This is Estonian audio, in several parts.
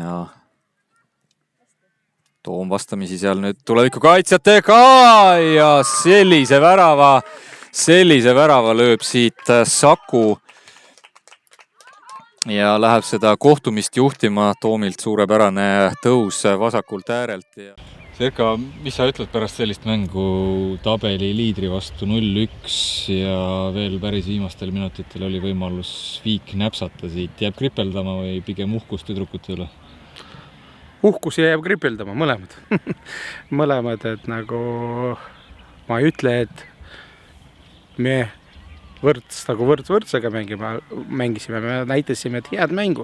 ja Toom vastamisi seal nüüd tuleviku kaitsjatega ja sellise värava lööb siit Saku ja läheb seda kohtumist juhtima. Toomilt suurepärane tõus vasakult äärelt. Serka, mis sa ütled pärast sellist mängu tabeli liidri vastu 0-1 ja veel päris viimastel minutitel oli võimalus viik näpsata siit. Jääb kripeldama või pigem uhkus tüdrukute üle? Uhkus jääb kripeldama, mõlemad. mõlemad, et nagu ma ei ütle, et me võrdsega mängisime, me näitasime, et head mängu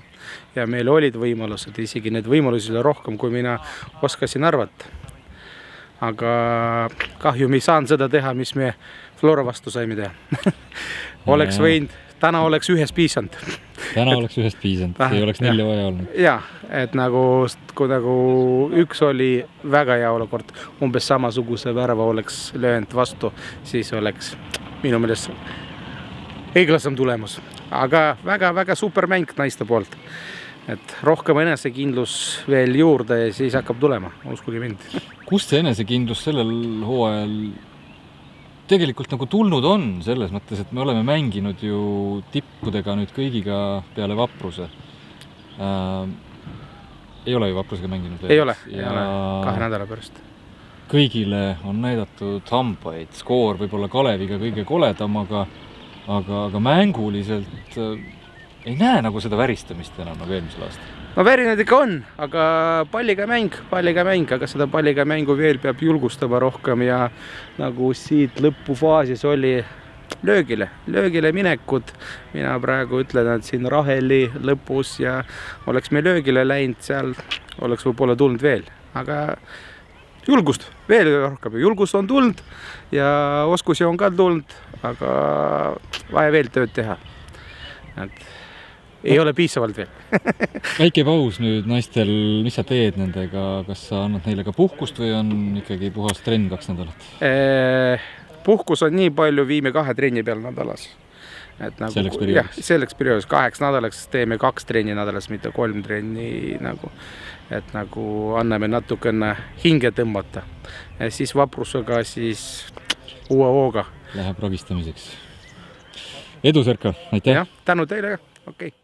ja meil olid võimalused, isegi need võimalusi oli rohkem, kui mina oskasin arvata. Aga kahju me ei saanud seda teha, mis me Flora vastu saime teha. Oleks võinud, täna oleks ühest piisanud. Täna oleks ühest piisanud, ei oleks 4 vaja olnud. Jah, et kui üks oli väga hea olukord, umbes samasuguse värava oleks löönud vastu, siis oleks minu meelest õiglasem tulemus. Aga väga super mäng naiste poolt. Et rohkem enesekindlus veel juurde ja siis hakkab tulema, uskuge mind. Kust see enesekindlus sellel hooajal tegelikult nagu tulnud on, selles mõttes, et me oleme mänginud ju tippudega nüüd kõigiga peale Vapruse. Ei ole ju Vaprusega mänginud veel? Ei ole 2 nädala pärast. Kõigile on näidatud hambaid, skoor võib-olla Kaleviga kõige koledam, aga mänguliselt ei näe nagu seda väristamist enam nagu eelmisel aastal. No värinad ikka on, aga palliga mäng, aga seda palliga mängu veel peab julgustama rohkem ja nagu siit lõpufaasis oli löögile minekud. Mina praegu ütlen, et siin Raheli lõpus ja oleks me löögile läinud, seal oleks võib-olla tulnud veel, aga julgust veel rohkem, julgust on tulnud ja oskusi on ka tulnud, aga vaja veel tööd teha. Et ei ole piisavalt veel. Väike paus nüüd naistel, mis sa teed nendega, kas sa annad neile ka puhkust või on ikkagi puhas trenn 2 nädalat? Puhkus on nii palju, viime 2 trenni peal nädalas. Nagu, selleks perioodis 8 nädalaks teeme 2 trenni nädalas, mitte 3 trenni nagu. Et nagu anname natukene hinge tõmmata. Ja siis Vaprusega siis uue hooga. Läheb ragistamiseks. Edu, Serka, aitäh! Tänu teile, okei.